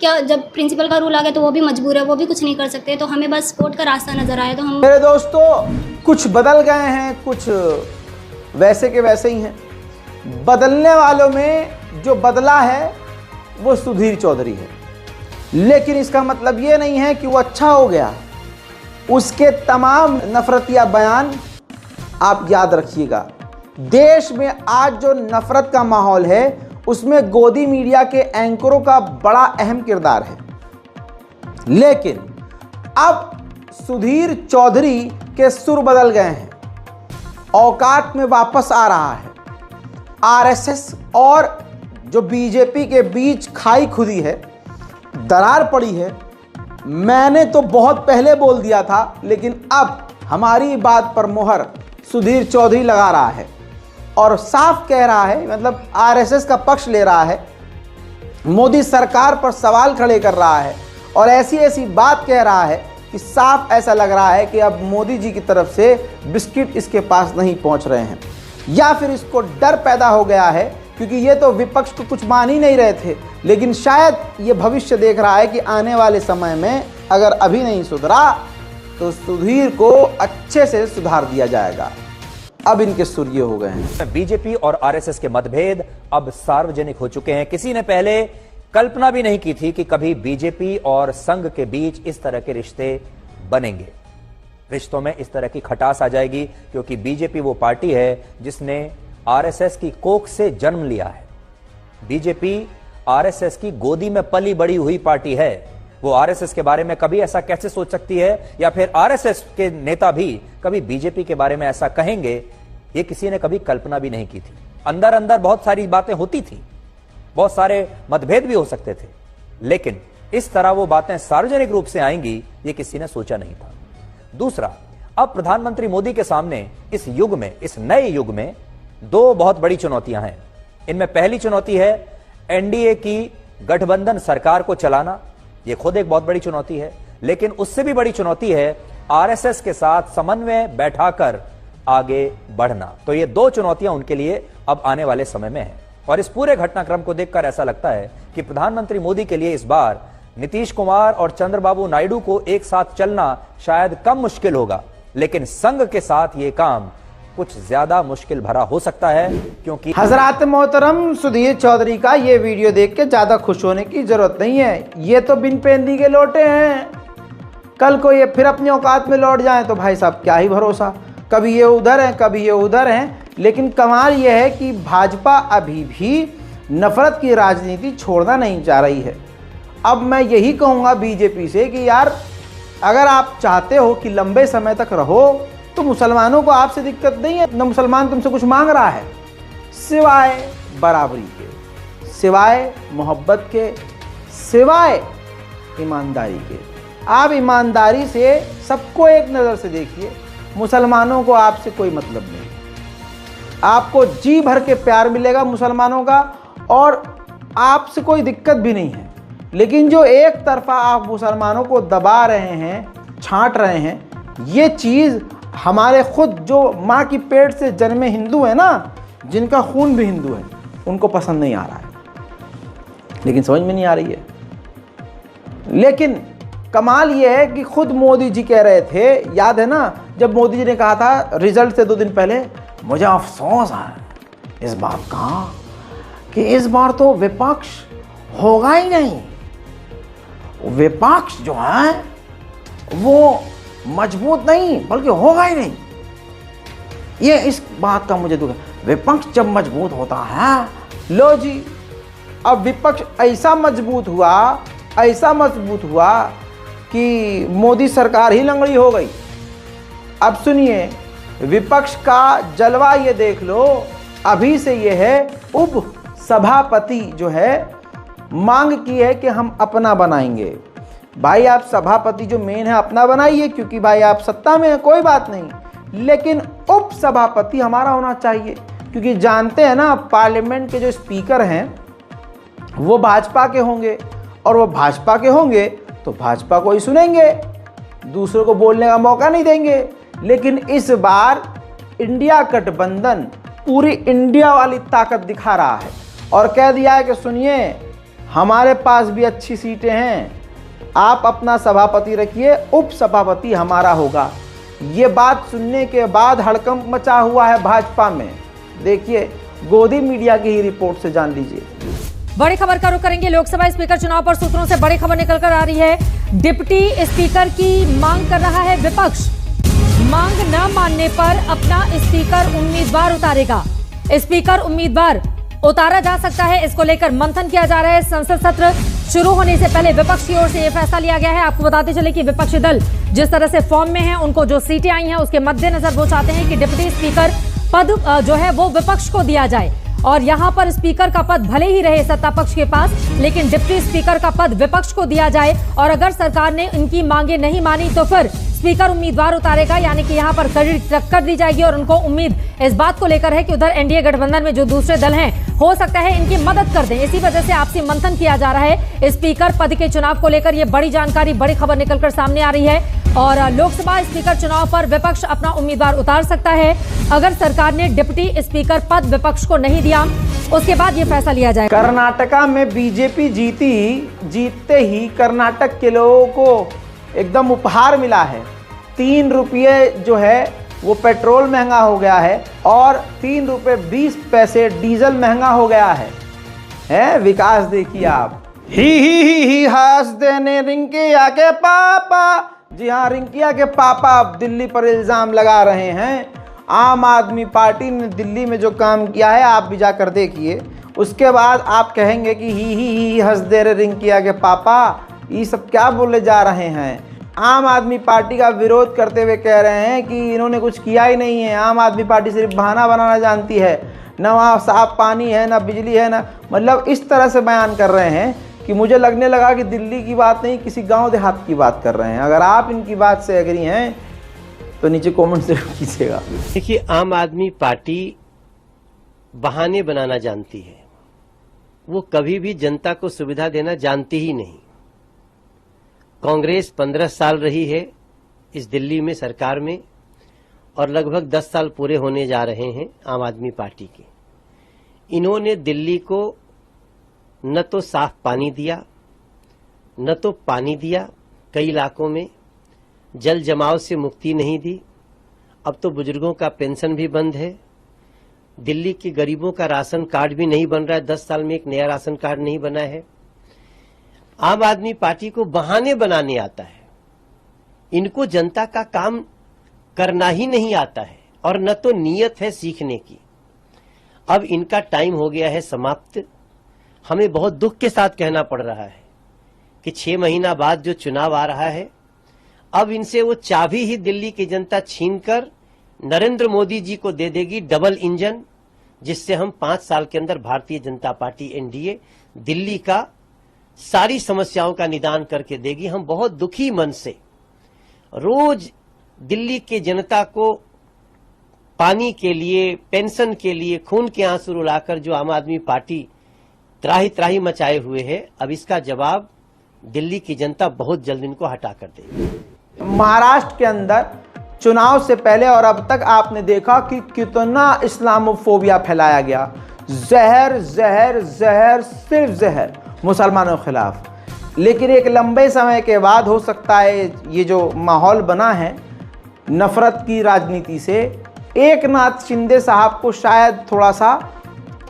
जब प्रिंसिपल का रूल आ गया तो वो भी मजबूर है, वो भी कुछ नहीं कर सकते। तो हमें बस कोर्ट का रास्ता नज़र आया। तो हम मेरे दोस्तों कुछ बदल गए हैं, कुछ वैसे के वैसे ही हैं। बदलने वालों में जो बदला है वो सुधीर चौधरी है, लेकिन इसका मतलब ये नहीं है कि वो अच्छा हो गया। उसके तमाम नफरतिया बयान आप याद रखिएगा। देश में आज जो नफरत का माहौल है उसमें गोदी मीडिया के एंकरों का बड़ा अहम किरदार है, लेकिन अब सुधीर चौधरी के सुर बदल गए हैं, औकात में वापस आ रहा है। RSS और जो बीजेपी के बीच खाई खुदी है, दरार पड़ी है, मैंने तो बहुत पहले बोल दिया था, लेकिन अब हमारी बात पर मोहर सुधीर चौधरी लगा रहा है और साफ कह रहा है, मतलब आरएसएस का पक्ष ले रहा है, मोदी सरकार पर सवाल खड़े कर रहा है और ऐसी ऐसी बात कह रहा है कि साफ ऐसा लग रहा है कि अब मोदी जी की तरफ से बिस्किट इसके पास नहीं पहुंच रहे हैं, या फिर इसको डर पैदा हो गया है, क्योंकि ये तो विपक्ष को कुछ मान ही नहीं रहे थे, लेकिन शायद ये भविष्य देख रहा है कि आने वाले समय में अगर अभी नहीं सुधरा तो सुधीर को अच्छे से सुधार दिया जाएगा। अब इनके सुर ये हो गए हैं। बीजेपी और आरएसएस के मतभेद अब सार्वजनिक हो चुके हैं। किसी ने पहले कल्पना भी नहीं की थी कि कभी बीजेपी और संघ के बीच इस तरह के रिश्ते बनेंगे, रिश्तों में इस तरह की खटास आ जाएगी, क्योंकि बीजेपी वो पार्टी है जिसने आरएसएस की कोख से जन्म लिया है। बीजेपी आरएसएस की गोदी में पली बड़ी हुई पार्टी है। वो आरएसएस के बारे में कभी ऐसा कैसे सोच सकती है, या फिर आरएसएस के नेता भी कभी बीजेपी के बारे में ऐसा कहेंगे, ये किसी ने कभी कल्पना भी नहीं की थी। अंदर अंदर बहुत सारी बातें होती थी, बहुत सारे मतभेद भी हो सकते थे, लेकिन इस तरह वो बातें सार्वजनिक रूप से आएंगी ये किसी ने सोचा नहीं था। दूसरा, अब प्रधानमंत्री मोदी के सामने इस युग में, इस नए युग में दो बहुत बड़ी चुनौतियां हैं। इनमें पहली चुनौती है एनडीए की गठबंधन सरकार को चलाना, यह खुद एक बहुत बड़ी चुनौती है, लेकिन उससे भी बड़ी चुनौती है आरएसएस के साथ समन्वय बैठाकर आगे बढ़ना। तो ये दो चुनौतियां उनके लिए अब आने वाले समय में हैं। और इस पूरे घटनाक्रम को देखकर ऐसा लगता है कि प्रधानमंत्री मोदी के लिए इस बार नीतीश कुमार और चंद्रबाबू नायडू को एक साथ चलना शायद कम मुश्किल होगा, लेकिन संघ के साथ ये काम कुछ ज्यादा मुश्किल भरा हो सकता है, क्योंकि हजरात मोहतरम, सुधीर चौधरी का ये वीडियो देख के ज्यादा खुश होने की जरूरत नहीं है। ये तो बिन पेंदी के लौटे हैं, कल को ये फिर अपनी औकात में लौट जाएं तो भाई साहब क्या ही भरोसा, कभी ये उधर हैं कभी ये उधर हैं। लेकिन कमाल ये है कि भाजपा अभी भी नफरत की राजनीति छोड़ना नहीं चाह रही है। अब मैं यही कहूँगा बीजेपी से कि यार, अगर आप चाहते हो कि लंबे समय तक रहो तो मुसलमानों को आपसे दिक्कत नहीं है, न मुसलमान तुमसे कुछ मांग रहा है, सिवाय बराबरी के, सिवाय मोहब्बत के, सिवाय ईमानदारी के। आप ईमानदारी से सबको एक नज़र से देखिए, मुसलमानों को आपसे कोई मतलब नहीं। आपको जी भर के प्यार मिलेगा मुसलमानों का और आपसे कोई दिक्कत भी नहीं है। लेकिन जो एक तरफा आप मुसलमानों को दबा रहे हैं, छांट रहे हैं, ये चीज़ हमारे खुद जो माँ की पेट से जन्मे हिंदू हैं ना, जिनका खून भी हिंदू है, उनको पसंद नहीं आ रहा है, लेकिन समझ में नहीं आ रही है। लेकिन कमाल ये है कि खुद मोदी जी कह रहे थे, याद है ना, जब मोदी जी ने कहा था रिजल्ट से 2 दिन पहले, मुझे अफसोस है इस बात का कि इस बार तो विपक्ष होगा ही नहीं, विपक्ष जो है वो मजबूत नहीं बल्कि होगा ही नहीं। ये इस बात का मुझे दुख है, विपक्ष जब मजबूत होता है, लो जी अब विपक्ष ऐसा मजबूत हुआ कि मोदी सरकार ही लंगड़ी हो गई। अब सुनिए, विपक्ष का जलवा ये देख लो, अभी से ये है उप सभापति जो है मांग की है कि हम अपना बनाएंगे। भाई आप सभापति जो मेन है अपना बनाइए, क्योंकि भाई आप सत्ता में है, कोई बात नहीं, लेकिन उप सभापति हमारा होना चाहिए, क्योंकि जानते हैं ना पार्लियामेंट के जो स्पीकर हैं वो भाजपा के होंगे, और वो भाजपा के होंगे तो भाजपा को ही सुनेंगे, दूसरों को बोलने का मौका नहीं देंगे। लेकिन इस बार इंडिया गठबंधन पूरी इंडिया वाली ताकत दिखा रहा है और कह दिया है कि सुनिए, हमारे पास भी अच्छी सीटें हैं, आप अपना सभापति रखिए, उप सभापति हमारा होगा। ये बात सुनने के बाद हड़कंप मचा हुआ है भाजपा में। देखिए, गोदी मीडिया की ही रिपोर्ट से जान लीजिए। बड़ी खबर का रुख करेंगे। लोकसभा स्पीकर चुनाव पर सूत्रों से बड़ी खबर निकलकर आ रही है। डिप्टी स्पीकर की मांग कर रहा है विपक्ष। मांग न मानने पर अपना स्पीकर उम्मीदवार उतारेगा। स्पीकर उम्मीदवार उतारा जा सकता है, इसको लेकर मंथन किया जा रहा है। संसद सत्र शुरू होने से पहले विपक्ष की ओर से यह फैसला लिया गया है। आपको बताते चले कि विपक्षी दल जिस तरह से फॉर्म में है, उनको जो सीटें आई हैं उसके मद्देनजर वो चाहते हैं कि डिप्टी स्पीकर पद जो है वो विपक्ष को दिया जाए। और यहां पर स्पीकर का पद भले ही रहे सत्ता पक्ष के पास, लेकिन डिप्टी स्पीकर का पद विपक्ष को दिया जाए। और अगर सरकार ने इनकी मांगे नहीं मानी तो फिर स्पीकर उम्मीदवार उतारेगा, यानी कि यहां पर कड़ी टक्कर दी जाएगी। और उनको उम्मीद इस बात को लेकर है कि उधर एनडीए गठबंधन में जो दूसरे दल हैं हो सकता है इनकी मदद कर दें। इसी वजह से आपसी मंथन किया जा रहा है स्पीकर पद के चुनाव को लेकर। यह बड़ी जानकारी, बड़ी खबर निकलकर सामने आ रही है। और लोकसभा स्पीकर चुनाव पर विपक्ष अपना उम्मीदवार उतार सकता है। अगर सरकार ने डिप्टी स्पीकर पद विपक्ष को नहीं दिया, उसके बाद यह फैसला लिया जाएगा। कर्नाटका में बीजेपी जीतते ही कर्नाटक के लोगों को एकदम उपहार मिला है। 3 रुपये जो है वो पेट्रोल महंगा हो गया है और 3 रुपये 20 पैसे डीजल महंगा हो गया है विकास देखिए आप। ही हंस देने रिंकिया के पापा। जी हाँ, रिंकिया के पापा अब दिल्ली पर इल्जाम लगा रहे हैं। आम आदमी पार्टी ने दिल्ली में जो काम किया है आप भी जाकर देखिए, उसके बाद आप कहेंगे कि ही हंस दे रहे रिंकिया के पापा, ये सब क्या बोले जा रहे हैं। आम आदमी पार्टी का विरोध करते हुए कह रहे हैं कि इन्होंने कुछ किया ही नहीं है, आम आदमी पार्टी सिर्फ बहाना बनाना जानती है, न वहाँ साफ पानी है, न बिजली है, न मतलब इस तरह से बयान कर रहे हैं कि मुझे लगने लगा कि दिल्ली की बात नहीं किसी गांव देहात की बात कर रहे हैं। अगर आप इनकी बात से एग्री हैं तो नीचे कमेंट जरूर कीजिएगा। देखिए, आम आदमी पार्टी बहाने बनाना जानती है, वो कभी भी जनता को सुविधा देना जानती ही नहीं। कांग्रेस 15 साल रही है इस दिल्ली में सरकार में और लगभग 10 साल पूरे होने जा रहे हैं आम आदमी पार्टी के। इन्होंने दिल्ली को न तो साफ पानी दिया, न तो पानी दिया, कई इलाकों में जल जमाव से मुक्ति नहीं दी। अब तो बुजुर्गों का पेंशन भी बंद है, दिल्ली के गरीबों का राशन कार्ड भी नहीं बन रहा है, 10 साल में एक नया राशन कार्ड नहीं बना है। आम आदमी पार्टी को बहाने बनाने आता है, इनको जनता का काम करना ही नहीं आता है और न तो नीयत है सीखने की। अब इनका टाइम हो गया है समाप्त। हमें बहुत दुख के साथ कहना पड़ रहा है कि 6 महीना बाद जो चुनाव आ रहा है, अब इनसे वो चाबी ही दिल्ली की जनता छीनकर नरेंद्र मोदी जी को दे देगी, डबल इंजन, जिससे हम 5 साल के अंदर भारतीय जनता पार्टी एनडीए दिल्ली का सारी समस्याओं का निदान करके देगी। हम बहुत दुखी मन से रोज दिल्ली के जनता को पानी के लिए, पेंशन के लिए खून के आंसू रुलाकर जो आम आदमी पार्टी त्राही त्राही मचाए हुए है, अब इसका जवाब दिल्ली की जनता बहुत जल्द इनको हटा कर देगी। महाराष्ट्र के अंदर चुनाव से पहले और अब तक आपने देखा कि कितना इस्लामोफोबिया फैलाया गया। जहर जहर जहर सिर्फ जहर मुसलमानों के खिलाफ। लेकिन एक लंबे समय के बाद हो सकता है ये जो माहौल बना है नफरत की राजनीति से, एकनाथ शिंदे साहब को शायद थोड़ा सा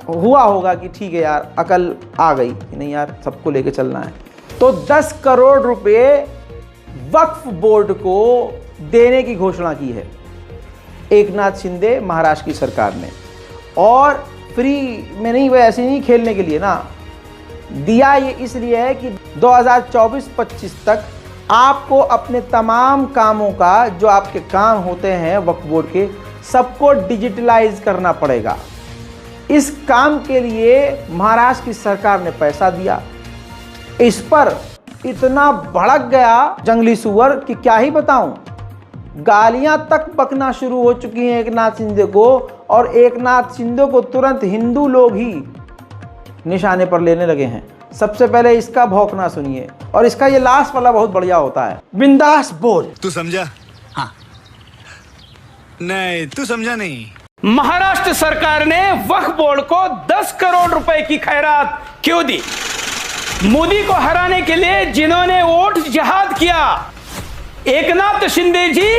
हुआ होगा कि ठीक है यार, अकल आ गई कि नहीं यार, सबको लेके चलना है। तो 10 करोड़ रुपए वक्फ बोर्ड को देने की घोषणा की है एकनाथ शिंदे महाराष्ट्र की सरकार ने। और फ्री में नहीं, वह ऐसे नहीं खेलने के लिए ना दिया, ये इसलिए है कि 2024-25 तक आपको अपने तमाम कामों का, जो आपके काम होते हैं वक्फ बोर्ड के, सबको डिजिटलाइज करना पड़ेगा। इस काम के लिए महाराष्ट्र की सरकार ने पैसा दिया। इस पर इतना भड़क गया जंगली सुअर कि क्या ही बताऊं। गालियां तक बकना शुरू हो चुकी हैं एकनाथ शिंदे को, और एकनाथ शिंदे को तुरंत हिंदू लोग ही निशाने पर लेने लगे हैं। सबसे पहले इसका भौंकना सुनिए, और इसका ये लास्ट वाला बहुत बढ़िया होता है। बिंदास बोल। तू समझा? हाँ। नहीं, तू समझा नहीं। महाराष्ट्र सरकार ने वक्फ बोर्ड को 10 करोड़ रुपए की खैरात क्यों दी? मोदी को हराने के लिए जिन्होंने वोट जिहाद किया, एकनाथ शिंदे जी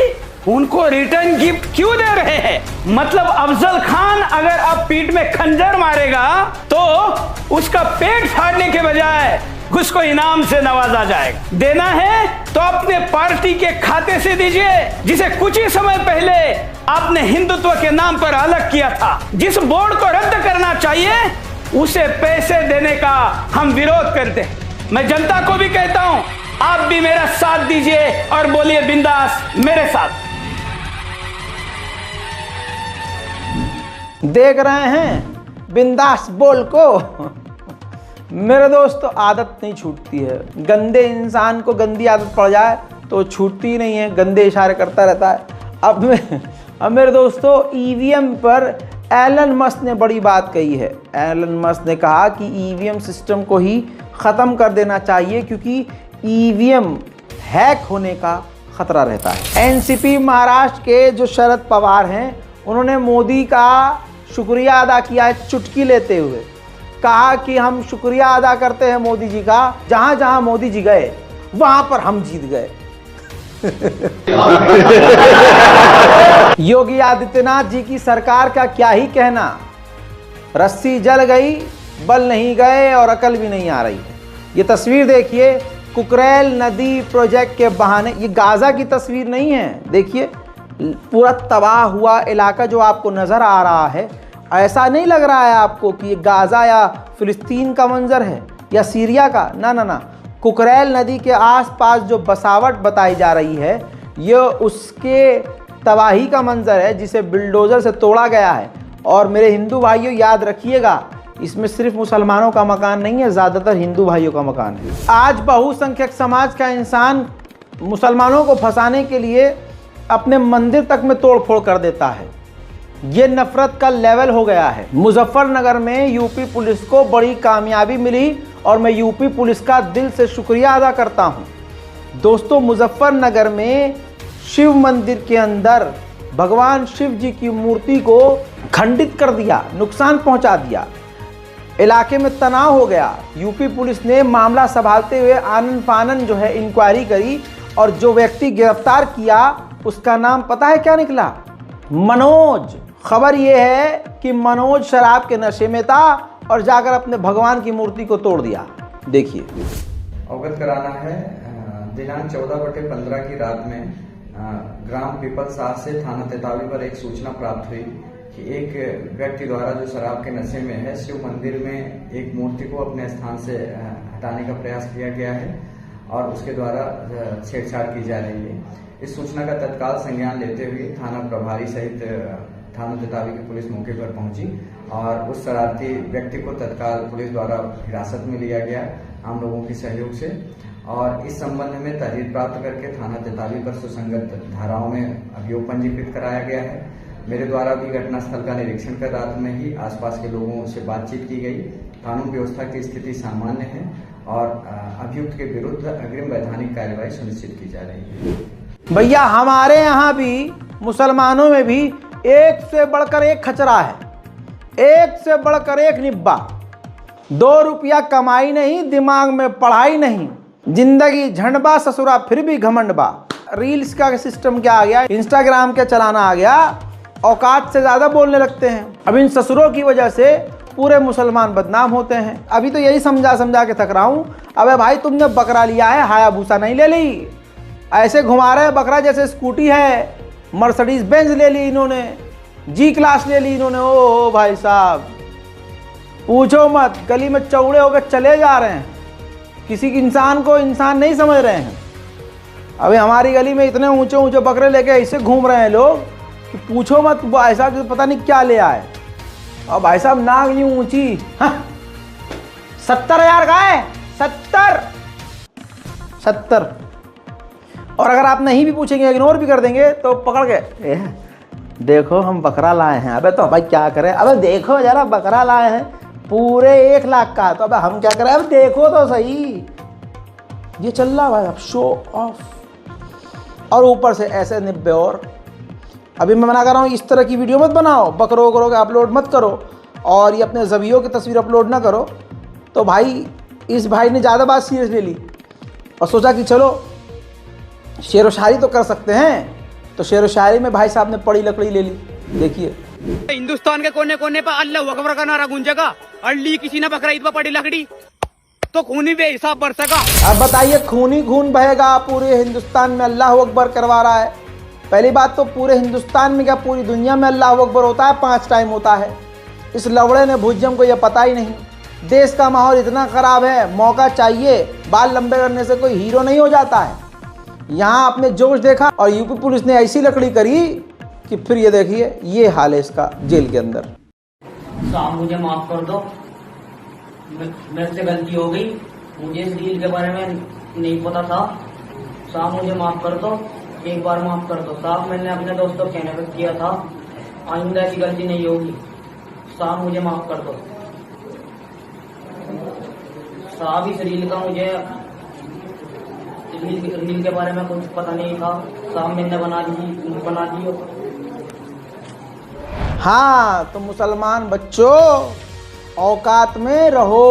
उनको रिटर्न गिफ्ट क्यों दे रहे हैं? मतलब अफजल खान अगर अब पीठ में खंजर मारेगा तो उसका पेट फाड़ने के बजाय उसको इनाम से नवाजा जाएगा। देना है तो अपने पार्टी के खाते से दीजिए, जिसे कुछ ही समय पहले आपने हिंदुत्व के नाम पर अलग किया था। जिस बोर्ड को रद्द करना चाहिए उसे पैसे देने का हम विरोध करते हैं। मैं जनता को भी कहता हूं, आप भी मेरा साथ दीजिए और बोलिए बिंदास मेरे साथ। देख रहे हैं बिंदास बोल को। मेरे दोस्त आदत नहीं छूटती है, गंदे इंसान को गंदी आदत पड़ जाए तो छूटती ही नहीं है, गंदे इशारे करता रहता है। अब मेरे दोस्तों ईवीएम पर एलन मस्क ने बड़ी बात कही है। एलन मस्क ने कहा कि ईवीएम सिस्टम को ही ख़त्म कर देना चाहिए क्योंकि ईवीएम हैक होने का खतरा रहता है। एनसीपी महाराष्ट्र के जो शरद पवार हैं उन्होंने मोदी का शुक्रिया अदा किया है चुटकी लेते हुए। कहा कि हम शुक्रिया अदा करते हैं मोदी जी का, जहां जहां मोदी जी गए वहां पर हम जीत गए। योगी आदित्यनाथ जी की सरकार का क्या ही कहना, रस्सी जल गई, बल नहीं गए और अकल भी नहीं आ रही है। ये तस्वीर देखिए, कुकरेल नदी प्रोजेक्ट के बहाने, ये गाजा की तस्वीर नहीं है, देखिए पूरा तबाह हुआ इलाका जो आपको नजर आ रहा है। ऐसा नहीं लग रहा है आपको कि ये गाजा या फिलिस्तीन का मंजर है या सीरिया का, ना ना ना, कुकरेल नदी के आसपास जो बसावट बताई जा रही है ये उसके तबाही का मंजर है जिसे बिल्डोज़र से तोड़ा गया है। और मेरे हिंदू भाइयों याद रखिएगा, इसमें सिर्फ मुसलमानों का मकान नहीं है, ज़्यादातर हिंदू भाइयों का मकान है। आज बहुसंख्यक समाज का इंसान मुसलमानों को फंसाने के लिए अपने मंदिर तक में तोड़ फोड़ कर देता है। ये नफरत का लेवल हो गया है। मुजफ्फरनगर में यूपी पुलिस को बड़ी कामयाबी मिली और मैं यूपी पुलिस का दिल से शुक्रिया अदा करता हूँ। दोस्तों, मुजफ्फरनगर में शिव मंदिर के अंदर भगवान शिव जी की मूर्ति को खंडित कर दिया, नुकसान पहुंचा दिया, इलाके में तनाव हो गया। यूपी पुलिस ने मामला संभालते हुए आनन फानन जो है इंक्वायरी करी और जो व्यक्ति गिरफ्तार किया उसका नाम पता है क्या निकला? मनोज। खबर यह है कि मनोज शराब के नशे में था और जाकर अपने भगवान की मूर्ति को तोड़ दिया। देखिए, अवगत कराना है, दिनांक 14/15 की रात में ग्राम पीपल साह से थाना तेतावी पर एक सूचना प्राप्त हुई कि एक व्यक्ति द्वारा जो शराब के नशे में है शिव मंदिर में एक मूर्ति को अपने स्थान से हटाने का प्रयास किया गया है और उसके द्वारा छेड़छाड़ की जा रही है। इस सूचना का तत्काल संज्ञान लेते हुए थाना प्रभारी सहित थाना तेतावी की पुलिस मौके पर पहुंची और उस शरारती व्यक्ति को तत्काल पुलिस द्वारा हिरासत में लिया गया आम लोगों के सहयोग से और इस संबंध में तहरीर प्राप्त करके थाना तेतावी पर सुसंगत धाराओं में अभियोग पंजीकृत कराया गया है। मेरे द्वारा भी घटनास्थल का निरीक्षण कर रात में ही आसपास के लोगों से बातचीत की गई। कानून व्यवस्था की स्थिति सामान्य है और अभियुक्त के विरुद्ध अग्रिम वैधानिक कार्यवाही सुनिश्चित की जा रही है। भैया, हमारे यहाँ भी मुसलमानों में भी एक से बढ़कर एक खचरा है, एक से बढ़कर एक निब्बा। 2 रुपया कमाई नहीं, दिमाग में पढ़ाई नहीं, जिंदगी झंडबा, ससुरा फिर भी घमंडबा। रील्स का सिस्टम क्या आ गया, इंस्टाग्राम का चलाना आ गया, औकात से ज्यादा बोलने लगते हैं। अब इन ससुरों की वजह से पूरे मुसलमान बदनाम होते हैं। अभी तो यही समझा समझा के थक रहा हूं। अबे भाई, तुमने बकरा लिया है, हायाबूसा नहीं ले ली, ऐसे घुमा रहे हैं बकरा जैसे स्कूटी है। मर्सिडीज बेंज ले ली इन्होंने, जी क्लास ले ली इन्होंने। ओ भाई साहब, पूछो मत, गली में चौड़े होकर चले जा रहे हैं, किसी इंसान को इंसान नहीं समझ रहे हैं। अभी हमारी गली में इतने ऊंचे ऊंचे बकरे लेके ऐसे घूम रहे हैं लोग कि पूछो मत, वो ऐसा कि पता नहीं क्या ले आए। और भाई साहब, नाक यूं ऊंची, 70,000 का है, 70। और अगर आप नहीं भी पूछेंगे, इग्नोर भी कर देंगे तो पकड़ के देखो हम बकरा लाए हैं। अबे तो भाई क्या करें, अबे देखो जरा बकरा लाए हैं पूरे 1 लाख का, तो अबे हम क्या करें, अब देखो तो सही। ये चल रहा भाई, अब शो ऑफ। और ऊपर से ऐसे निब्बे। और अभी मैं मना कर रहा हूँ, इस तरह की वीडियो मत बनाओ, बकरो वकरो के अपलोड मत करो और ये अपने जबियों की तस्वीर अपलोड ना करो। तो भाई, इस भाई ने ज़्यादा बात सीरियस ले ली और सोचा कि चलो शेर व शायरी तो कर सकते हैं, तो शेर व शायरी में भाई साहब ने पड़ी लकड़ी ले ली। देखिए, हिंदुस्तान के कोने कोने पर अल्लाह अकबर का नारा गूंजेगा, अल्ली किसी ने बकरा ईद पर पड़ी लकड़ी तो खूनी भी हिसाब बढ़ सका। अब बताइए, खून ही खून बहेगा पूरे हिंदुस्तान में, अल्लाह अकबर करवा रहा है। पहली बात तो पूरे हिंदुस्तान में क्या पूरी दुनिया में अल्लाह अकबर होता है, 5 टाइम होता है। इस लवड़े ने भुज्जम को यह पता ही नहीं। देश का माहौल इतना खराब है, मौका चाहिए, बाल लंबे करने से कोई हीरो नहीं हो जाता है। यहाँ आपने जोश देखा और यूपी पुलिस ने ऐसी लकड़ी करी कि फिर ये देखिए, ये हाल है इसका जेल के अंदर। साहब मुझे माफ कर दो, मेरे से गलती हो गई, मुझे इस डील के बारे में नहीं पता था। साहब मुझे माफ कर दो, एक बार माफ कर दो साहब, मैंने अपने दोस्तों को कहने पर किया था, आइंदा ऐसी गलती नहीं होगी। साहब मुझे माफ कर दो साहब, इस रील का मुझे रील के बारे में कुछ पता नहीं था साहब, मैंने बना दी। हाँ तो मुसलमान बच्चों, औकात में रहो,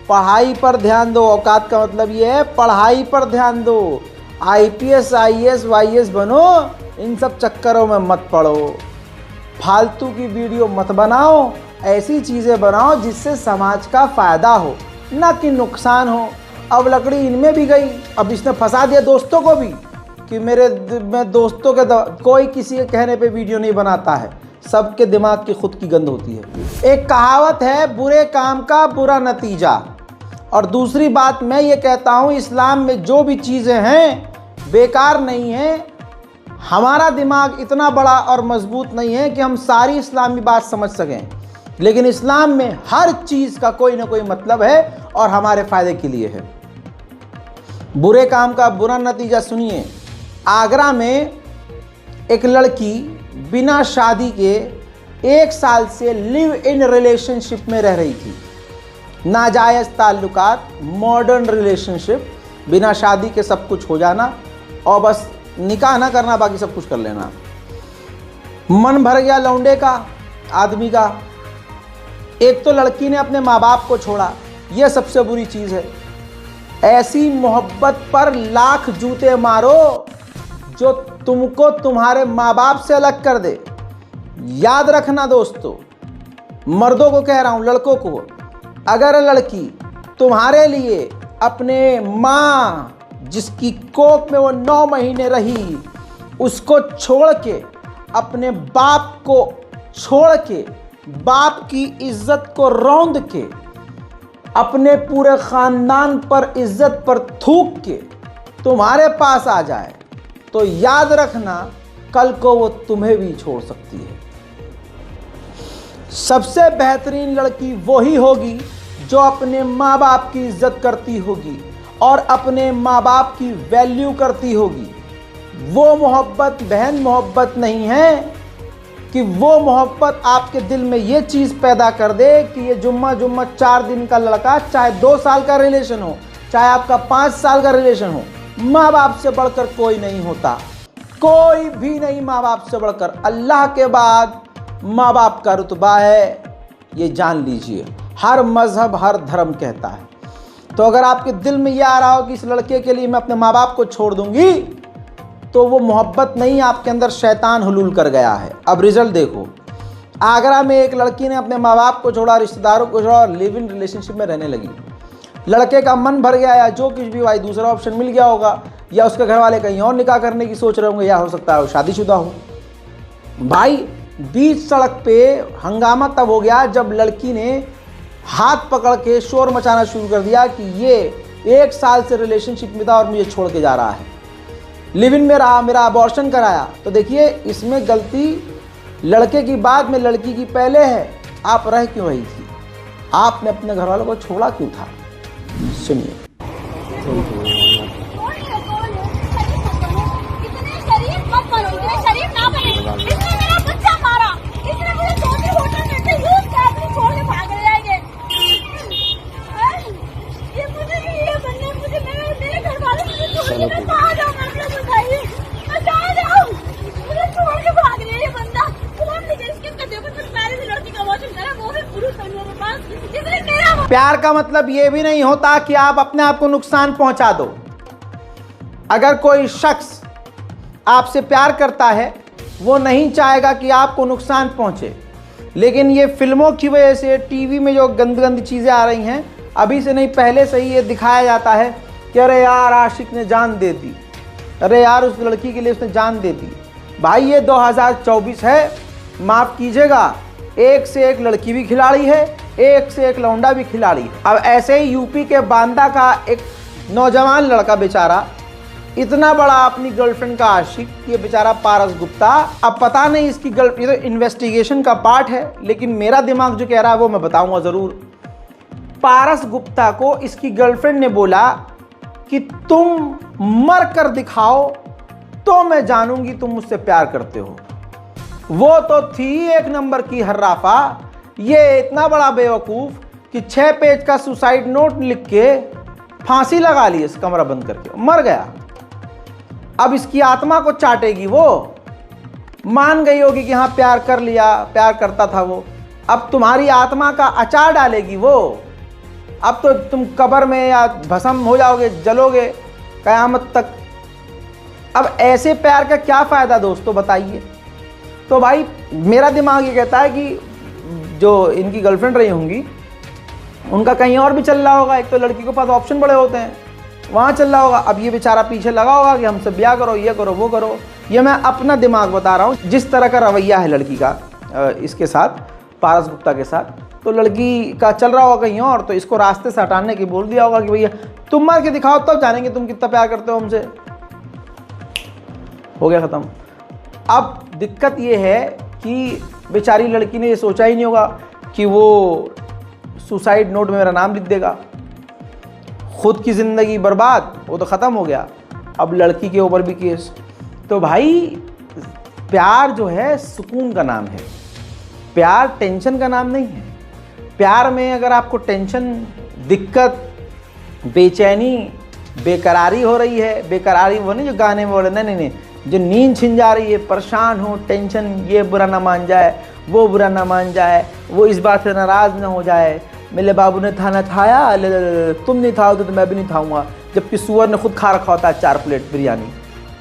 पढ़ाई पर ध्यान दो। औकात का मतलब ये है पढ़ाई पर ध्यान दो। IPS IAS YAS बनो, इन सब चक्करों में मत पड़ो। फालतू की वीडियो मत बनाओ, ऐसी चीज़ें बनाओ जिससे समाज का फ़ायदा हो, ना कि नुकसान हो। अब लकड़ी इनमें भी गई, अब इसने फंसा दिया दोस्तों को भी कि मैं दोस्तों के कोई किसी के कहने पे वीडियो नहीं बनाता है, सबके दिमाग की खुद की गंद होती है। एक कहावत है, बुरे काम का बुरा नतीजा। और दूसरी बात मैं ये कहता हूँ, इस्लाम में जो भी चीज़ें हैं बेकार नहीं है। हमारा दिमाग इतना बड़ा और मजबूत नहीं है कि हम सारी इस्लामी बात समझ सकें, लेकिन इस्लाम में हर चीज़ का कोई ना कोई मतलब है और हमारे फ़ायदे के लिए है। बुरे काम का बुरा नतीजा सुनिए। आगरा में एक लड़की बिना शादी के 1 साल से लिव इन रिलेशनशिप में रह रही थी। नाजायज़ ताल्लुकात, मॉडर्न रिलेशनशिप, बिना शादी के सब कुछ हो जाना और बस निकाह ना करना, बाकी सब कुछ कर लेना। मन भर गया लौंडे का, आदमी का। एक तो लड़की ने अपने माँ बाप को छोड़ा, यह सबसे बुरी चीज़ है। ऐसी मोहब्बत पर लाख जूते मारो जो तुमको तुम्हारे माँ बाप से अलग कर दे। याद रखना दोस्तों, मर्दों को कह रहा हूँ, लड़कों को, अगर लड़की तुम्हारे लिए अपने माँ जिसकी कोख में वो 9 महीने रही, उसको छोड़ के, अपने बाप को छोड़ के, बाप की इज्जत को रौंद के, अपने पूरे ख़ानदान पर इज्जत पर थूक के तुम्हारे पास आ जाए, तो याद रखना कल को वो तुम्हें भी छोड़ सकती है। सबसे बेहतरीन लड़की वही होगी जो अपने माँ बाप की इज्जत करती होगी और अपने माँ बाप की वैल्यू करती होगी। वो मोहब्बत बहन मोहब्बत नहीं है कि वो मोहब्बत आपके दिल में ये चीज़ पैदा कर दे कि ये जुम्मा 4 दिन का लड़का, चाहे 2 साल का रिलेशन हो, चाहे आपका 5 साल का रिलेशन हो, माँ बाप से बढ़कर कोई नहीं होता, कोई भी नहीं माँ बाप से बढ़कर। अल्लाह के बाद माँ बाप का रुतबा है, ये जान लीजिए। हर मज़हब हर धर्म कहता है। तो अगर आपके दिल में ये आ रहा हो कि इस लड़के के लिए मैं अपने माँ बाप को छोड़ दूंगी, तो वो मोहब्बत नहीं, आपके अंदर शैतान हुलूल कर गया है। अब रिजल्ट देखो, आगरा में एक लड़की ने अपने माँ बाप को छोड़ा, रिश्तेदारों को छोड़ा और लिव इन रिलेशनशिप में रहने लगी। लड़के का मन भर गया या जो कुछ भी, भाई दूसरा ऑप्शन मिल गया होगा, या उसके घर वाले कहीं और निकाह करने की सोच रहे होंगे, या हो सकता है वो शादीशुदा हो। भाई बीच सड़क पे हंगामा तब हो गया जब लड़की ने हाथ पकड़ के शोर मचाना शुरू कर दिया कि ये 1 साल से रिलेशनशिप में था और मुझे छोड़ के जा रहा है, लिव इन में रहा, मेरा अबॉर्शन कराया। तो देखिए इसमें गलती लड़के की बाद में लड़की की पहले है। आप रह क्यों रही थी? आपने अपने घर वालों को छोड़ा क्यों था? सुनिए। प्यार का मतलब ये भी नहीं होता कि आप अपने आप को नुकसान पहुंचा दो। अगर कोई शख्स आपसे प्यार करता है, वो नहीं चाहेगा कि आपको नुकसान पहुंचे। लेकिन ये फिल्मों की वजह से, टीवी में जो गंदी गंदी चीज़ें आ रही हैं, अभी से नहीं पहले से ही ये दिखाया जाता है कि अरे यार आशिक ने जान दे दी, अरे यार उस लड़की के लिए उसने जान दे दी। भाई ये 2024 है, माफ़ कीजिएगा, एक से एक लड़की भी खिलाड़ी है, एक से एक लौंडा भी खिलाड़ी है। अब ऐसे ही यूपी के बांदा का एक नौजवान लड़का बेचारा इतना बड़ा अपनी गर्लफ्रेंड का आशिक, ये बेचारा पारस गुप्ता। अब पता नहीं इसकी ये तो इन्वेस्टिगेशन का पार्ट है, लेकिन मेरा दिमाग जो कह रहा है वो मैं बताऊंगा जरूर। पारस गुप्ता को इसकी गर्लफ्रेंड ने बोला कि तुम मर कर दिखाओ तो मैं जानूंगी तुम मुझसे प्यार करते हो। वो तो थी एक नंबर की हर्राफा, ये इतना बड़ा बेवकूफ कि 6 पेज का सुसाइड नोट लिख के फांसी लगा ली, इस कमरा बंद करके मर गया। अब इसकी आत्मा को चाटेगी, वो मान गई होगी कि हाँ प्यार कर लिया, प्यार करता था वो। अब तुम्हारी आत्मा का अचार डालेगी वो। अब तो तुम कब्र में या भस्म हो जाओगे, जलोगे कयामत तक। अब ऐसे प्यार का क्या फायदा दोस्तों, बताइए। तो भाई मेरा दिमाग ये कहता है कि जो इनकी गर्लफ्रेंड रही होंगी उनका कहीं और भी चल रहा होगा। एक तो लड़की के पास ऑप्शन बड़े होते हैं, वहाँ चल रहा होगा। अब ये बेचारा पीछे लगा होगा कि हमसे ब्याह करो, ये करो, वो करो। ये मैं अपना दिमाग बता रहा हूँ, जिस तरह का रवैया है लड़की का इसके साथ, पारस गुप्ता के साथ, तो लड़की का चल रहा होगा कहीं और। तो इसको रास्ते से हटाने की बोल दिया होगा कि भैया तुम मार के दिखाओ तब जानेंगे तुम कितना प्यार करते हो हमसे। हो गया ख़त्म। अब दिक्कत ये है कि बेचारी लड़की ने ये सोचा ही नहीं होगा कि वो सुसाइड नोट में मेरा नाम लिख देगा। खुद की ज़िंदगी बर्बाद, वो तो ख़त्म हो गया। अब लड़की के ऊपर भी केस। तो भाई प्यार जो है सुकून का नाम है, प्यार टेंशन का नाम नहीं है। प्यार में अगर आपको टेंशन, दिक्कत, बेचैनी, बेकरारी हो रही है, बेकरारी वो नहीं जो गाने में बोले, नहीं, जो नींद छिन जा रही है, परेशान हो, टेंशन, ये बुरा ना मान जाए, वो बुरा ना मान जाए, वो इस बात से नाराज़ ना हो जाए, मेरे बाबू ने खाना खाया, तुम नहीं खाओगे तो मैं भी नहीं खाऊंगा, जबकि सुअर ने खुद खा रखा होता है 4 प्लेट बिरयानी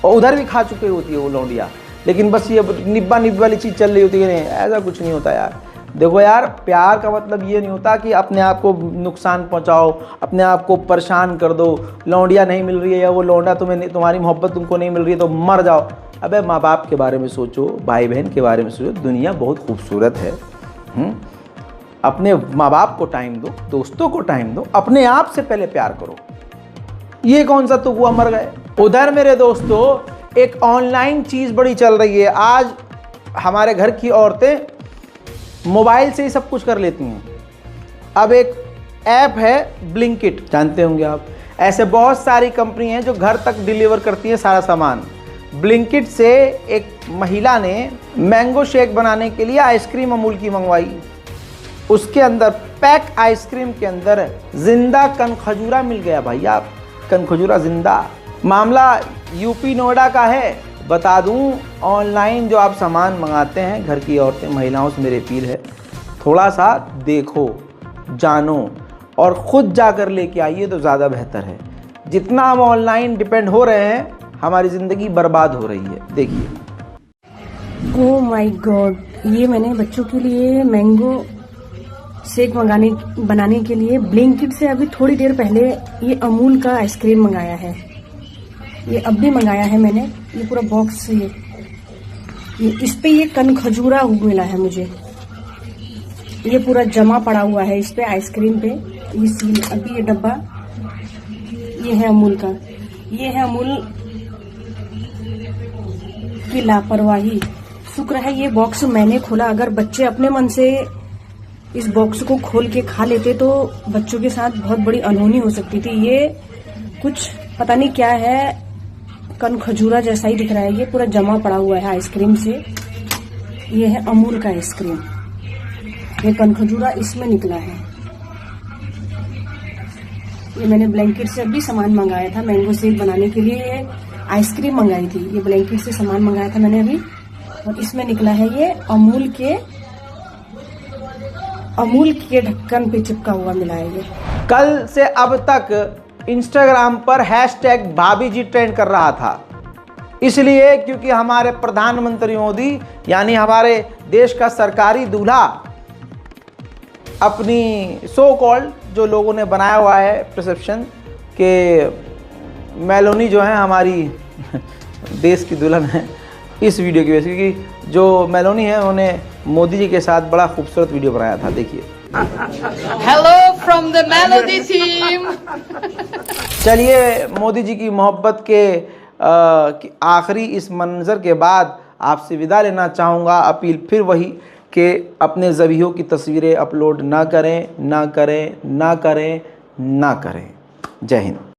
और उधर भी खा चुकी होती है वो लौंडिया, लेकिन बस ये निब्बा वाली चीज़ चल रही होती है। नहीं, ऐसा कुछ नहीं होता यार। देखो यार, प्यार का मतलब ये नहीं होता कि अपने आप को नुकसान पहुंचाओ, अपने आप को परेशान कर दो। लौंडिया नहीं मिल रही है या वो लौंडा तुम्हारी मोहब्बत तुमको नहीं मिल रही है तो मर जाओ। अबे माँ बाप के बारे में सोचो, भाई बहन के बारे में सोचो। दुनिया बहुत खूबसूरत है। अपने माँ बाप को टाइम दो, दोस्तों को टाइम दो, अपने आप से पहले प्यार करो। ये कौन सा तो हुआ मर गए। उधर मेरे दोस्तों एक ऑनलाइन चीज़ बड़ी चल रही है। आज हमारे घर की औरतें मोबाइल से ही सब कुछ कर लेती हैं। अब एक ऐप है ब्लिंकिट, जानते होंगे आप। ऐसे बहुत सारी कंपनी हैं जो घर तक डिलीवर करती हैं सारा सामान। ब्लिंकिट से एक महिला ने मैंगो शेक बनाने के लिए आइसक्रीम अमूल की मंगवाई। उसके अंदर पैक आइसक्रीम के अंदर जिंदा कनखजूरा मिल गया भाई। आप कनखजूरा जिंदा। मामला यूपी नोएडा का है। बता दूं, ऑनलाइन जो आप सामान मंगाते हैं, घर की औरतें, महिलाओं से मेरी अपील है, थोड़ा सा देखो, जानो और ख़ुद जाकर लेके आइए तो ज़्यादा बेहतर है। जितना हम ऑनलाइन डिपेंड हो रहे हैं, हमारी ज़िंदगी बर्बाद हो रही है। देखिए। ओह माय गॉड, ये मैंने बच्चों के लिए मैंगो शेक बनाने के लिए ब्लिंकिट से अभी थोड़ी देर पहले ये अमूल का आइसक्रीम मंगाया है। ये अब भी मंगाया है मैंने। ये पूरा बॉक्स ये इस पे ये कनखजूरा मिला है मुझे। ये पूरा जमा पड़ा हुआ है इस पे आइसक्रीम पे। ये सील, अभी ये डब्बा ये है अमूल का। ये है अमूल की लापरवाही। शुक्र है ये बॉक्स मैंने खोला। अगर बच्चे अपने मन से इस बॉक्स को खोल के खा लेते तो बच्चों के साथ बहुत बड़ी अनहोनी हो सकती थी। ये कुछ पता नहीं क्या है, कनखजूरा जैसा ही दिख रहा है। ये पूरा जमा पड़ा हुआ है आइसक्रीम से। ये है अमूल का आइसक्रीम। ये कनखजूरा इसमें निकला है। ये मैंने ब्लैंकेट से अभी सामान मंगाया था मैंगो शेक बनाने के लिए। आइसक्रीम मंगाई थी। ये ब्लैंकेट से सामान मंगाया था मैंने अभी, और इसमें निकला है ये अमूल के ढक्कन पे चिपका हुआ मिला है। ये कल से अब तक इंस्टाग्राम पर हैशटैग भाभी जी ट्रेंड कर रहा था। इसलिए क्योंकि हमारे प्रधानमंत्री मोदी यानी हमारे देश का सरकारी दूल्हा अपनी सो कॉल्ड जो लोगों ने बनाया हुआ है परसेप्शन के मेलोनी जो है हमारी देश की दुल्हन है, इस वीडियो की वजह से, क्योंकि जो मेलोनी है उन्होंने मोदी जी के साथ बड़ा खूबसूरत वीडियो बनाया था। देखिए। Hello from the melody team. चलिए मोदी जी की मोहब्बत के कि आखिरी इस मंजर के बाद आपसे विदा लेना चाहूँगा। अपील फिर वही कि अपने ज़बीहों की तस्वीरें अपलोड ना करें, ना करें, ना करें, ना करें। जय हिंद।